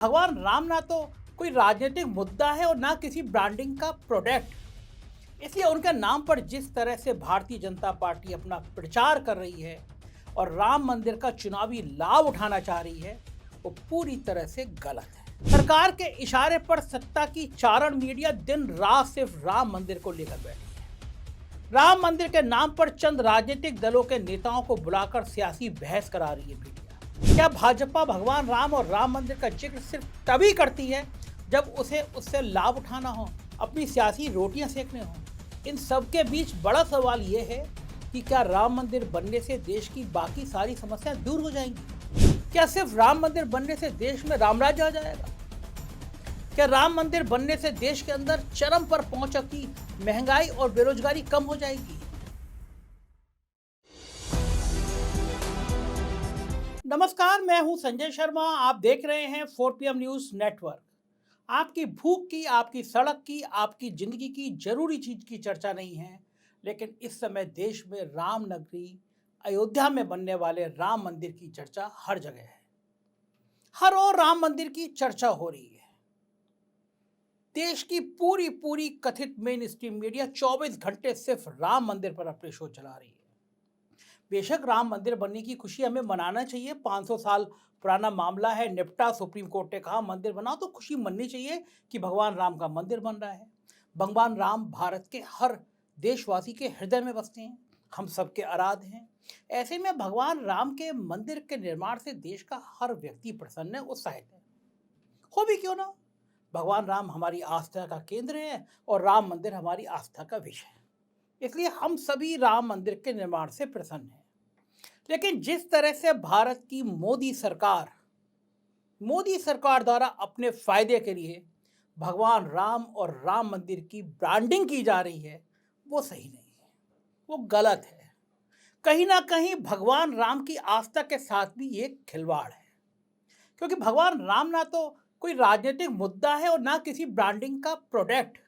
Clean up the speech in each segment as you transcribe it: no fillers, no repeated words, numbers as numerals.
भगवान राम ना तो कोई राजनीतिक मुद्दा है और ना किसी ब्रांडिंग का प्रोडक्ट। इसलिए उनके नाम पर जिस तरह से भारतीय जनता पार्टी अपना प्रचार कर रही है और राम मंदिर का चुनावी लाभ उठाना चाह रही है, वो पूरी तरह से गलत है। सरकार के इशारे पर सत्ता की चारण मीडिया दिन रात सिर्फ राम मंदिर को लेकर बैठी है। राम मंदिर के नाम पर चंद राजनीतिक दलों के नेताओं को बुलाकर सियासी बहस करा रही है मीडिया। क्या भाजपा भगवान राम और राम मंदिर का जिक्र सिर्फ तभी करती है जब उसे उससे लाभ उठाना हो, अपनी सियासी रोटियां सेकने हो? इन सब के बीच बड़ा सवाल ये है कि क्या राम मंदिर बनने से देश की बाकी सारी समस्याएं दूर हो जाएंगी? क्या सिर्फ राम मंदिर बनने से देश में रामराज्य आ जाएगा? क्या राम मंदिर बनने से देश के अंदर चरम पर पहुंच चुकी महंगाई और बेरोजगारी कम हो जाएगी? नमस्कार, मैं हूं संजय शर्मा। आप देख रहे हैं 4PM न्यूज नेटवर्क। आपकी भूख की, आपकी सड़क की, आपकी जिंदगी की जरूरी चीज की चर्चा नहीं है, लेकिन इस समय देश में राम नगरी अयोध्या में बनने वाले राम मंदिर की चर्चा हर जगह है। हर ओर राम मंदिर की चर्चा हो रही है। देश की पूरी पूरी कथित मेन स्ट्रीम मीडिया 24 घंटे सिर्फ राम मंदिर पर अपने शो चला रही है। बेशक राम मंदिर बनने की खुशी हमें मनाना चाहिए। 500 साल पुराना मामला है, निपटा। सुप्रीम कोर्ट ने कहा मंदिर बनाओ, तो खुशी मननी चाहिए कि भगवान राम का मंदिर बन रहा है। भगवान राम भारत के हर देशवासी के हृदय में बसते हैं, हम सबके आराध्य हैं। ऐसे में भगवान राम के मंदिर के निर्माण से देश का हर व्यक्ति प्रसन्न है, उत्साहित है। हो भी क्यों ना, भगवान राम हमारी आस्था का केंद्र है और राम मंदिर हमारी आस्था का विषय है। इसलिए हम सभी राम मंदिर के निर्माण से प्रसन्न हैं। लेकिन जिस तरह से भारत की मोदी सरकार द्वारा अपने फायदे के लिए भगवान राम और राम मंदिर की ब्रांडिंग की जा रही है, वो सही नहीं है, वो गलत है। कहीं ना कहीं भगवान राम की आस्था के साथ भी ये खिलवाड़ है, क्योंकि भगवान राम ना तो कोई राजनीतिक मुद्दा है और ना किसी ब्रांडिंग का प्रोडक्ट।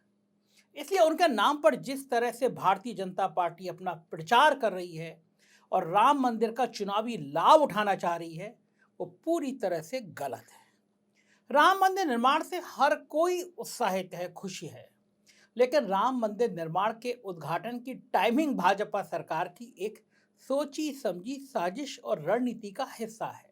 इसलिए उनके नाम पर जिस तरह से भारतीय जनता पार्टी अपना प्रचार कर रही है और राम मंदिर का चुनावी लाभ उठाना चाह रही है, वो पूरी तरह से गलत है। राम मंदिर निर्माण से हर कोई उत्साहित है, खुशी है, लेकिन राम मंदिर निर्माण के उद्घाटन की टाइमिंग भाजपा सरकार की एक सोची समझी साजिश और रणनीति का हिस्सा है।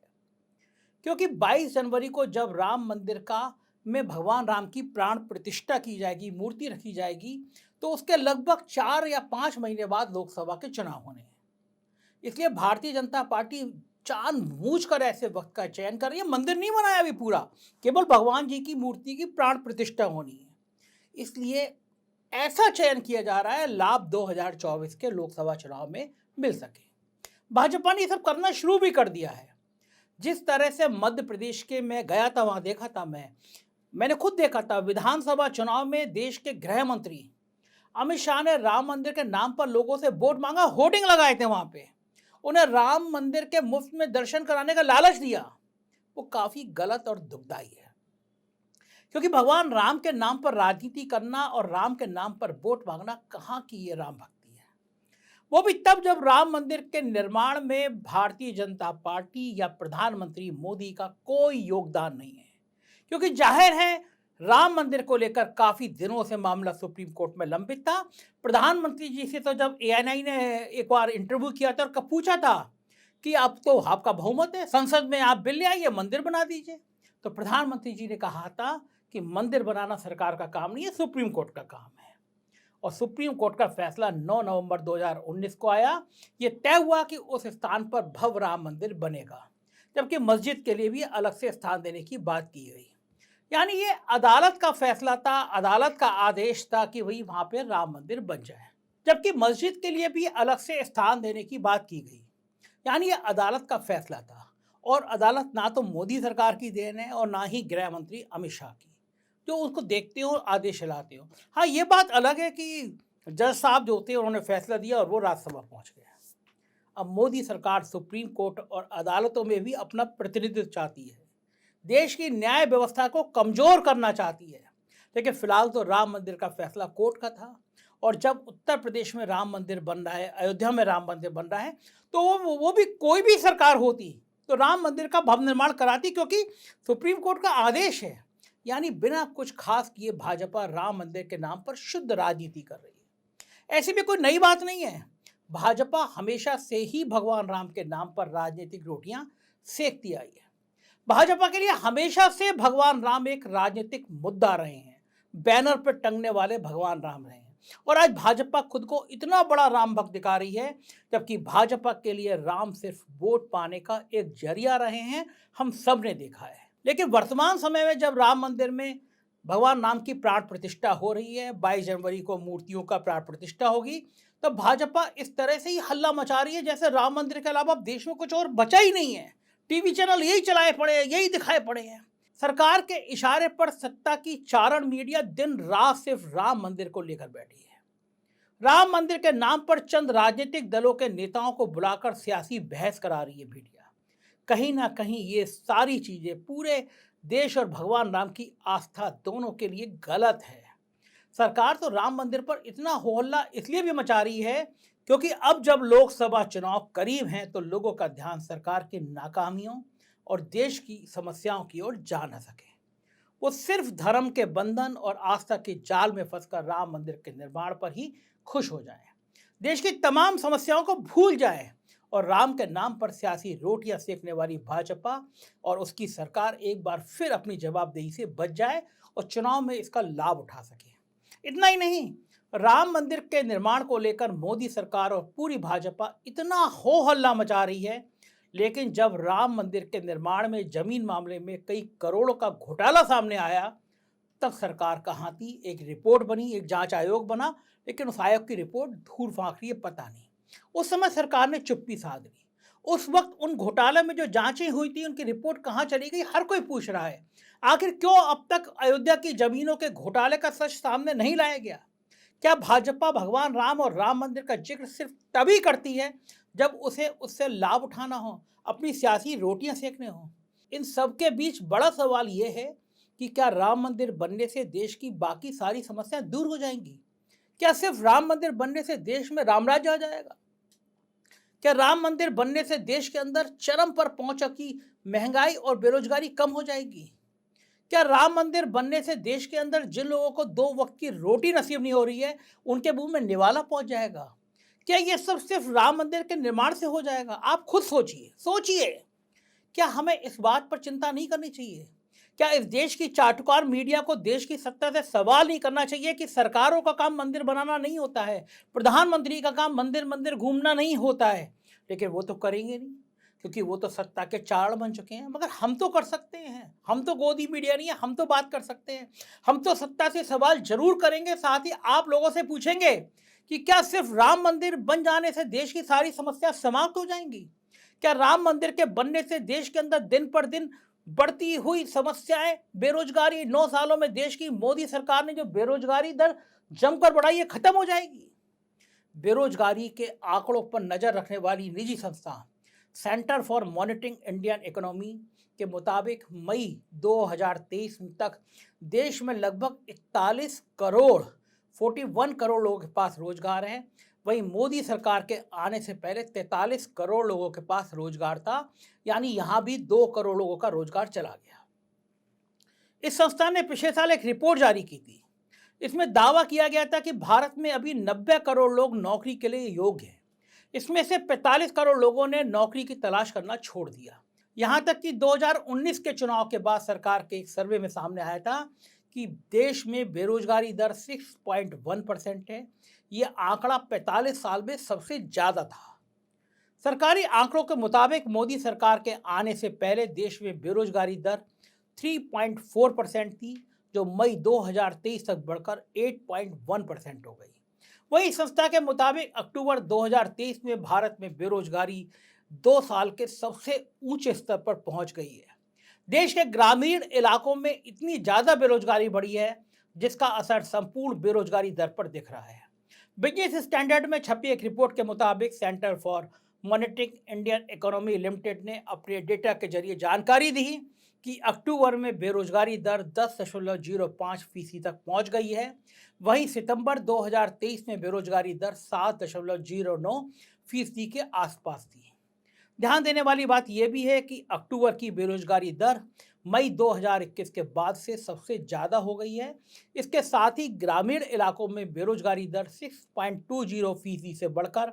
क्योंकि 22 जनवरी को जब राम मंदिर का में भगवान राम की प्राण प्रतिष्ठा की जाएगी, मूर्ति रखी जाएगी, तो उसके लगभग 4 या 5 महीने बाद लोकसभा के चुनाव होने हैं। इसलिए भारतीय जनता पार्टी जानबूझकर ऐसे वक्त का चयन कर रही है। मंदिर नहीं बनाया अभी पूरा, केवल भगवान जी की मूर्ति की प्राण प्रतिष्ठा होनी है, इसलिए ऐसा चयन किया जा रहा है लाभ 2024 के लोकसभा चुनाव में मिल सके। भाजपा ने ये सब करना शुरू भी कर दिया है। जिस तरह से मध्य प्रदेश के मैं गया था, वहां देखा था, मैंने खुद देखा था, विधानसभा चुनाव में देश के गृह मंत्री अमित शाह ने राम मंदिर के नाम पर लोगों से वोट मांगा, होर्डिंग लगाए थे वहां पे, उन्हें राम मंदिर के मुफ्त में दर्शन कराने का लालच दिया। वो काफी गलत और दुखदाई है, क्योंकि भगवान राम के नाम पर राजनीति करना और राम के नाम पर वोट मांगना कहाँ की ये राम भक्ति है? वो भी तब जब राम मंदिर के निर्माण में भारतीय जनता पार्टी या प्रधानमंत्री मोदी का कोई योगदान नहीं है। क्योंकि जाहिर है राम मंदिर को लेकर काफी दिनों से मामला सुप्रीम कोर्ट में लंबित था। प्रधानमंत्री जी से तो जब ANI ने एक बार इंटरव्यू किया था और पूछा था कि अब तो आपका बहुमत है, संसद में आप बिल ले आइए, मंदिर बना दीजिए, तो प्रधानमंत्री जी ने कहा था कि मंदिर बनाना सरकार का काम नहीं है, सुप्रीम कोर्ट का काम है। और सुप्रीम कोर्ट का फैसला 9 नवंबर 2019 को आया। ये तय हुआ कि उस स्थान पर भव्य राम मंदिर बनेगा, जबकि मस्जिद के लिए भी अलग से स्थान देने की बात की गई। यानी ये अदालत का फैसला था, अदालत का आदेश था कि वही वहां पे राम मंदिर बन जाए, जबकि मस्जिद के लिए भी अलग से स्थान देने की बात की गई। यानी ये अदालत का फैसला था, और अदालत ना तो मोदी सरकार की देन है और ना ही गृह मंत्री अमित शाह की, जो उसको देखते हो और आदेश चलाते हो। हाँ, ये बात अलग है कि जज साहब जो होते हैं उन्होंने फैसला दिया और वो राज्यसभा पहुंच गया। अब मोदी सरकार सुप्रीम कोर्ट और अदालतों में भी अपना प्रतिनिधित्व चाहती है, देश की न्याय व्यवस्था को कमजोर करना चाहती है। लेकिन फिलहाल तो राम मंदिर का फैसला कोर्ट का था, और जब उत्तर प्रदेश में राम मंदिर बन रहा है, अयोध्या में राम मंदिर बन रहा है, तो वो भी कोई भी सरकार होती, तो राम मंदिर का भव्य निर्माण कराती, क्योंकि सुप्रीम कोर्ट का आदेश है। यानी बिना कुछ खास किए भाजपा राम मंदिर के नाम पर शुद्ध राजनीति कर रही है। ऐसी भी कोई नई बात नहीं है। भाजपा हमेशा से ही भगवान राम के नाम पर राजनीतिक रोटियां सेकती आई है। भाजपा के लिए हमेशा से भगवान राम एक राजनीतिक मुद्दा रहे हैं, बैनर पर टंगने वाले भगवान राम रहे हैं। और आज भाजपा खुद को इतना बड़ा राम भक्त दिखा रही है, जबकि भाजपा के लिए राम सिर्फ वोट पाने का एक जरिया रहे हैं, हम सब ने देखा है। लेकिन वर्तमान समय में जब राम मंदिर में भगवान राम की प्राण प्रतिष्ठा हो रही है, 22 जनवरी को मूर्तियों का प्राण प्रतिष्ठा होगी, तो भाजपा इस तरह से ही हल्ला मचा रही है जैसे राम मंदिर के अलावा अब देश में कुछ और बचा ही नहीं है। टीवी चैनल यही चलाए पड़े हैं, यही दिखाए पड़े हैं। सरकार के इशारे पर सत्ता की चारण मीडिया दिन रात सिर्फ राम मंदिर को लेकर बैठी है। राम मंदिर के नाम पर चंद राजनीतिक दलों के नेताओं को बुलाकर सियासी बहस करा रही है मीडिया। कहीं ना कहीं ये सारी चीजें पूरे देश और भगवान राम की आस्था दोनों के लिए गलत है। सरकार तो राम मंदिर पर इतना हो हल्ला इसलिए भी मचा रही है क्योंकि अब जब लोकसभा चुनाव करीब हैं तो लोगों का ध्यान सरकार की नाकामियों और देश की समस्याओं की ओर जा न सके। वो सिर्फ धर्म के बंधन और आस्था के जाल में फंसकर राम मंदिर के निर्माण पर ही खुश हो जाएं, देश की तमाम समस्याओं को भूल जाएं और राम के नाम पर सियासी रोटियां सेकने वाली भाजपा और उसकी सरकार एक बार फिर अपनी जवाबदेही से बच जाए और चुनाव में इसका लाभ उठा सके। इतना ही नहीं, राम मंदिर के निर्माण को लेकर मोदी सरकार और पूरी भाजपा इतना हो हल्ला मचा रही है, लेकिन जब राम मंदिर के निर्माण में जमीन मामले में कई करोड़ों का घोटाला सामने आया, तब सरकार कहाँ थी। एक रिपोर्ट बनी, एक जांच आयोग बना, लेकिन उस आयोग की रिपोर्ट धूल फांक रही है, पता नहीं। उस समय सरकार ने चुप्पी साध ली। उस वक्त उन घोटाले में जो जांचें हुई थी उनकी रिपोर्ट कहाँ चली गई, हर कोई पूछ रहा है। आखिर क्यों अब तक अयोध्या की जमीनों के घोटाले का सच सामने नहीं लाया गया? क्या भाजपा भगवान राम और राम मंदिर का जिक्र सिर्फ तभी करती है जब उसे उससे लाभ उठाना हो, अपनी सियासी रोटियां सेकने हो? इन सब के बीच बड़ा सवाल यह है कि क्या राम मंदिर बनने से देश की बाकी सारी समस्याएं दूर हो जाएंगी? क्या सिर्फ राम मंदिर बनने से देश में रामराज्य आ जाएगा? क्या राम मंदिर बनने से देश के अंदर चरम पर पहुंच चुकी महंगाई और बेरोजगारी कम हो जाएगी? क्या राम मंदिर बनने से देश के अंदर जिन लोगों को 2 वक्त की रोटी नसीब नहीं हो रही है उनके मुंह में निवाला पहुंच जाएगा? क्या ये सब सिर्फ राम मंदिर के निर्माण से हो जाएगा? आप खुद सोचिए। क्या हमें इस बात पर चिंता नहीं करनी चाहिए? क्या इस देश की चाटुकार मीडिया को देश की सत्ता से सवाल नहीं करना चाहिए कि सरकारों का काम मंदिर बनाना नहीं होता है, प्रधानमंत्री का काम मंदिर मंदिर घूमना नहीं होता है? लेकिन वो तो करेंगे नहीं, क्योंकि वो तो सत्ता के चाड़ बन चुके हैं। मगर हम तो कर सकते हैं, हम तो गोदी मीडिया नहीं है, हम तो बात कर सकते हैं। हम तो सत्ता से सवाल जरूर करेंगे, साथ ही आप लोगों से पूछेंगे कि क्या सिर्फ राम मंदिर बन जाने से देश की सारी समस्या समाप्त हो जाएंगी? क्या राम मंदिर के बनने से देश के अंदर दिन पर दिन बढ़ती हुई समस्याएं, बेरोजगारी, 9 सालों में देश की मोदी सरकार ने जो बेरोजगारी दर जमकर बढ़ाई है, खत्म हो जाएगी? बेरोजगारी के आंकड़ों पर नजर रखने वाली निजी संस्था centre for monitoring Indian economy के मुताबिक मई 2023 तक देश में लगभग 41 करोड़ लोगों के पास रोजगार है। वहीं मोदी सरकार के आने से पहले 43 करोड़ लोगों के पास रोजगार था, यानी यहां भी 2 करोड़ लोगों का रोजगार चला गया। इस संस्था ने पिछले साल एक रिपोर्ट जारी की थी। इसमें दावा किया गया था कि भारत में अभी 90 करोड़ लोग नौकरी के लिए योग्य हैं। इसमें से 45 करोड़ लोगों ने नौकरी की तलाश करना छोड़ दिया। यहां तक कि 2019 के चुनाव के बाद सरकार के एक सर्वे में सामने आया था कि देश में बेरोजगारी दर 6.1% है। यह आंकड़ा 45 साल में सबसे ज्यादा था। सरकारी आंकड़ों के मुताबिक मोदी सरकार के आने से पहले देश में बेरोजगारी दर 3.4% थी, जो मई 2023 तक बढ़कर 8.1% हो गई। वही संस्था के मुताबिक अक्टूबर 2023 में भारत में बेरोजगारी 2 साल के सबसे ऊंचे स्तर पर पहुंच गई है। देश के ग्रामीण इलाकों में इतनी ज्यादा बेरोजगारी बढ़ी है जिसका असर संपूर्ण बेरोजगारी दर पर दिख रहा है। बिजनेस स्टैंडर्ड में छपी एक रिपोर्ट के मुताबिक centre for monitoring Indian economy limited ने अपने डेटा के जरिए जानकारी दी कि अक्टूबर में बेरोजगारी दर 10.05% तक पहुंच गई है। वहीं सितंबर 2023 में बेरोजगारी दर 7.09% के आसपास थी। ध्यान देने वाली बात यह भी है कि अक्टूबर की बेरोजगारी दर मई 2021 के बाद से सबसे ज़्यादा हो गई है। इसके साथ ही ग्रामीण इलाकों में बेरोजगारी दर 6.20% से बढ़कर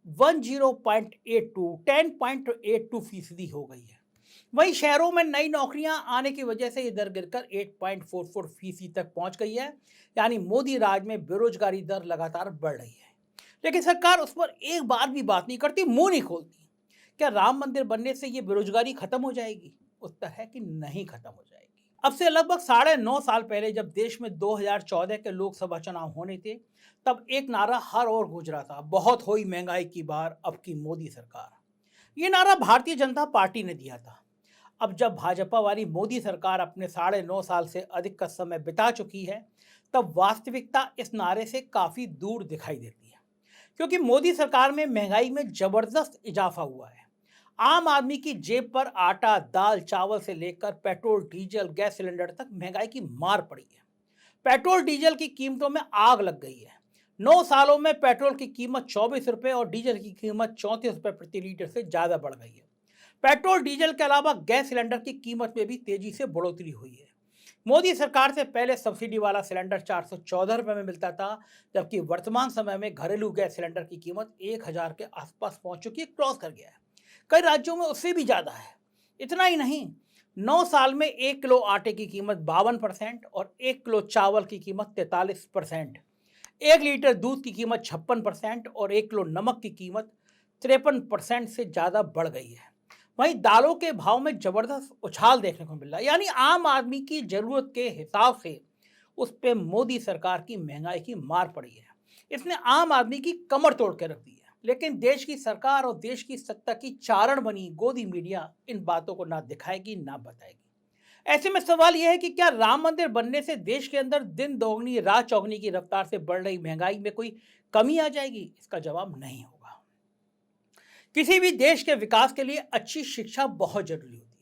10.82% हो गई है। वहीं शहरों में नई नौकरियां आने की वजह से ये दर गिरकर 8.44% तक पहुंच गई है। यानी मोदी राज में बेरोजगारी दर लगातार बढ़ रही है, लेकिन सरकार उस पर एक बार भी बात नहीं करती, मुंह नहीं खोलती। क्या राम मंदिर बनने से ये बेरोजगारी खत्म हो जाएगी? उत्तर है कि नहीं खत्म हो जाएगी। अब से लगभग 9.5 साल पहले जब देश में 2014 के लोकसभा चुनाव होने थे, तब एक नारा हर ओर गूंज रहा था, बहुत हुई महंगाई की बार, अब की मोदी सरकार। ये नारा भारतीय जनता पार्टी ने दिया था। अब जब भाजपा वाली मोदी सरकार अपने 9.5 साल से अधिक का समय बिता चुकी है, तब वास्तविकता इस नारे से काफी दूर दिखाई देती है। क्योंकि मोदी सरकार में महंगाई में जबरदस्त इजाफा हुआ है। आम आदमी की जेब पर आटा, दाल, चावल से लेकर पेट्रोल, डीजल, गैस सिलेंडर तक महंगाई की मार पड़ी है। पेट्रोल डीजल की कीमतों में आग लग गई है। 9 सालों में पेट्रोल की कीमत 24 रुपये और डीजल की कीमत 34 रुपये प्रति लीटर से ज्यादा बढ़ गई है। पेट्रोल डीजल के अलावा गैस सिलेंडर की कीमत में भी तेजी से बढ़ोतरी हुई है। मोदी सरकार से पहले सब्सिडी वाला सिलेंडर 414 रुपये में मिलता था, जबकि वर्तमान समय में घरेलू गैस सिलेंडर की कीमत 1000 के आसपास पहुंच चुकी है, क्रॉस कर गया है। कई राज्यों में उससे भी ज्यादा है। इतना ही नहीं, 9 साल में 1 किलो आटे की कीमत 52% और 1 किलो चावल की कीमत 43%, 1 लीटर दूध की कीमत 56% और 1 किलो नमक की कीमत 53% से ज्यादा बढ़ गई है। वहीं दालों के भाव में जबरदस्त उछाल देखने को मिल रहा है। यानी आम आदमी की जरूरत के हिसाब से उस पे मोदी सरकार की महंगाई की मार पड़ी है। इसने आम आदमी की कमर तोड़ के रख दी है। लेकिन देश की सरकार और देश की सत्ता की चारण बनी गोदी मीडिया इन बातों को ना दिखाएगी ना बताएगी। ऐसे में सवाल यह है कि क्या राम मंदिर बनने से देश के अंदर दिन दोगुनी रात चौगुनी की रफ्तार से बढ़ रही महंगाई में कोई कमी आ जाएगी? इसका जवाब नहीं होगा। किसी भी देश के विकास के लिए अच्छी शिक्षा बहुत जरूरी होती है।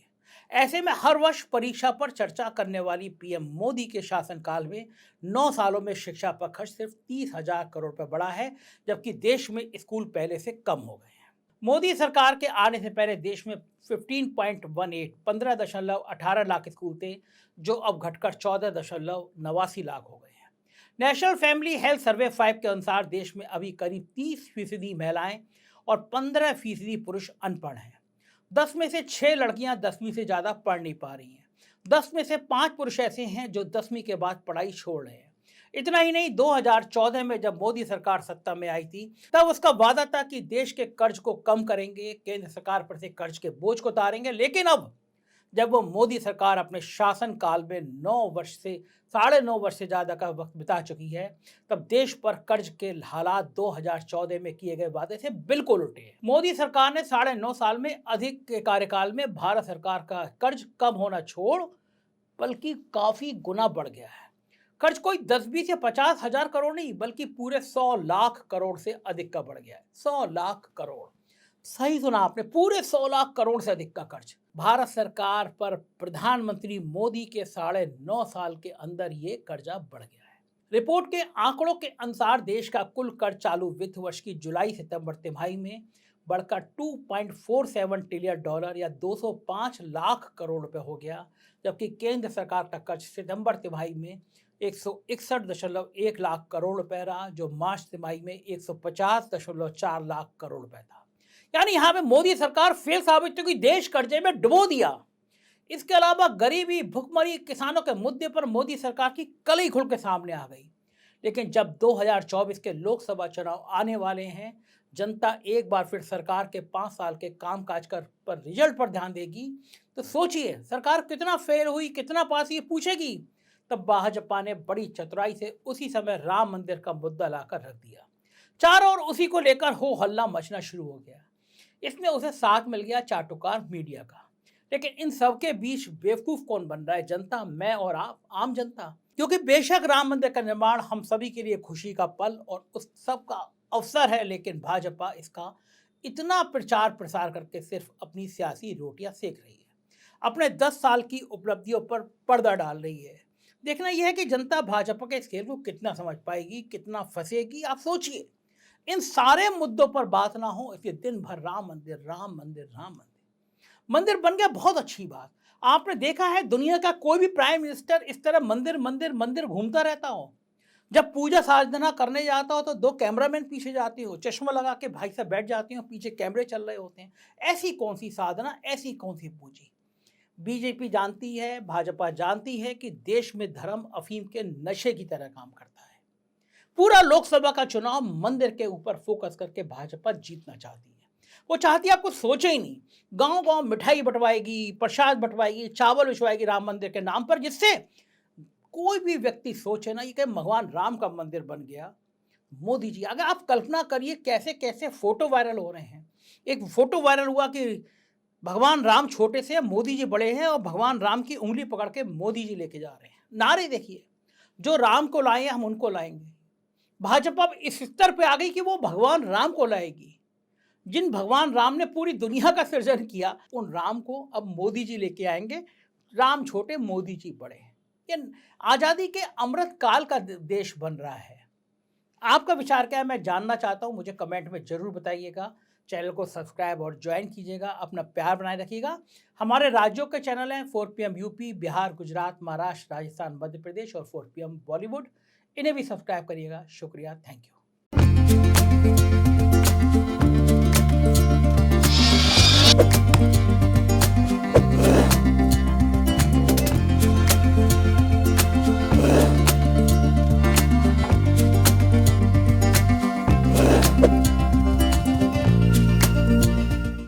ऐसे में हर वर्ष परीक्षा पर चर्चा करने वाली पीएम मोदी के शासनकाल में 9 सालों में शिक्षा पर खर्च सिर्फ 30,000 करोड़ रुपए बढ़ा है, जबकि देश में स्कूल पहले से कम हो गए हैं। मोदी सरकार के आने से पहले देश में 15.18 लाख स्कूल थे, जो अब घटकर 14.89 लाख हो गए हैं। नेशनल फैमिली हेल्थ सर्वे 5 के अनुसार देश में अभी करीब 30% महिलाएं और 15% पुरुष अनपढ़ हैं। 10 में से 6 लड़कियां 10वीं से ज्यादा पढ़ नहीं पा रही हैं। 10 में से 5 पुरुष ऐसे हैं जो 10वीं के बाद पढ़ाई छोड़ रहे हैं। इतना ही नहीं, 2014 में जब मोदी सरकार सत्ता में आई थी, तब उसका वादा था कि देश के कर्ज को कम करेंगे, केंद्र सरकार पर से कर्ज के बोझ को उतारेंगे। लेकिन अब जब वो मोदी सरकार अपने शासन काल में 9 वर्ष से 9.5 वर्ष से ज्यादा का वक्त बिता चुकी है, तब देश पर कर्ज के हालात 2014 में किए गए वादे से बिल्कुल उल्टे हैं। मोदी सरकार ने 9.5 साल में अधिक के कार्यकाल में भारत सरकार का कर्ज कम होना छोड़ बल्कि काफी गुना बढ़ गया है। कर्ज कोई 10-20 या 50,000 करोड़ नहीं, बल्कि पूरे 100 लाख करोड़ से अधिक का बढ़ गया है। 100 लाख करोड़, सही सुना आपने, पूरे 100 लाख करोड़ से अधिक का कर्ज भारत सरकार पर प्रधानमंत्री मोदी के 9.5 साल के अंदर ये कर्जा बढ़ गया है। रिपोर्ट के आंकड़ों के अनुसार देश का कुल कर्ज चालू वित्त वर्ष की जुलाई सितंबर तिमाही में बढ़कर $2.47 ट्रिलियन या 205 लाख करोड़ रुपए हो गया, जबकि केंद्र सरकार का कर्ज सितंबर तिमाही में 161.1 लाख करोड़ रुपए रहा, जो मार्च तिमाही में 150.4 लाख करोड़ रुपए था। यानी यहां पे मोदी सरकार फेल साबित हुई, देश कर्जे में डुबो दिया। इसके अलावा गरीबी, भुखमरी, किसानों के मुद्दे पर मोदी सरकार की कलई खुल के सामने आ गई। लेकिन जब 2024 के लोकसभा चुनाव आने वाले हैं, जनता एक बार फिर सरकार के 5 साल के कामकाज पर रिजल्ट पर ध्यान देगी, तो सोचिए सरकार कितना फेल हुई, कितना पास ये पूछेगी। तब भाजपा ने बड़ी चतुराई से उसी समय राम मंदिर का मुद्दा लाकर रख दिया। चारों ओर उसी को लेकर हो हल्ला मचना शुरू हो गया। इसमें उसे साथ मिल गया चाटुकार मीडिया का। लेकिन इन सबके बीच बेवकूफ कौन बन रहा है? जनता, मैं और आप, आम जनता। क्योंकि बेशक राम मंदिर का निर्माण हम सभी के लिए खुशी का पल और उस सब का अवसर है, लेकिन भाजपा इसका इतना प्रचार प्रसार करके सिर्फ अपनी सियासी रोटियां सेक रही है, अपने 10 साल की उपलब्धियों पर पर्दा डाल रही है। देखना यह है कि जनता भाजपा के इस खेल को कितना समझ पाएगी, कितना फंसेगी। आप सोचिए, इन सारे मुद्दों पर बात ना हो, इसलिए दिन भर राम मंदिर, राम मंदिर, राम मंदिर। मंदिर बन गया, बहुत अच्छी बात। आपने देखा है दुनिया का कोई भी प्राइम मिनिस्टर इस तरह मंदिर मंदिर मंदिर घूमता रहता हो? जब पूजा साधना करने जाता हो तो 2 कैमरामैन पीछे जाते हो, चश्मा लगा के भाई साहब बैठ जाते हो, पीछे कैमरे चल रहे होते हैं। ऐसी कौन-सी साधना, ऐसी कौन-सी पूजी? बीजेपी जानती है, भाजपा जानती है कि देश में धर्म अफीम के नशे की तरह काम करता है। पूरा लोकसभा का चुनाव मंदिर के ऊपर फोकस करके भाजपा जीतना चाहती है। वो चाहती है, आपको सोचे ही नहीं, गांव-गांव मिठाई बंटवाएगी, प्रसाद बंटवाएगी, चावल भिजवाएगी राम मंदिर के नाम पर, जिससे कोई भी व्यक्ति सोचे ना ये कि भगवान राम का मंदिर बन गया। मोदी जी, अगर आप कल्पना करिए कैसे-कैसे फोटो वायरल हो रहे हैं। एक फोटो वायरल हुआ कि भगवान राम छोटे से हैं, मोदी जी बड़े हैं और भगवान राम की उंगली पकड़ के मोदी जी लेके जा रहे हैं। नारे देखिए, जो राम को लाए हम उनको लाएंगे। भाजपा अब इस स्तर पे आ गई कि वो भगवान राम को लाएगी। जिन भगवान राम ने पूरी दुनिया का सृजन किया, उन राम को अब मोदी जी लेके आएंगे। राम छोटे, मोदी जी बड़े हैं। ये आज़ादी के अमृत काल का देश बन रहा है। आपका विचार क्या है, मैं जानना चाहता हूँ, मुझे कमेंट में ज़रूर बताइएगा। चैनल को सब्सक्राइब और ज्वाइन कीजिएगा, अपना प्यार बनाए रखिएगा। हमारे राज्यों के चैनल हैं 4 PM यूपी, बिहार, गुजरात, महाराष्ट्र, राजस्थान, मध्य प्रदेश और 4 PM बॉलीवुड। इन्हें भी सब्सक्राइब करिएगा। शुक्रिया, थैंक यू।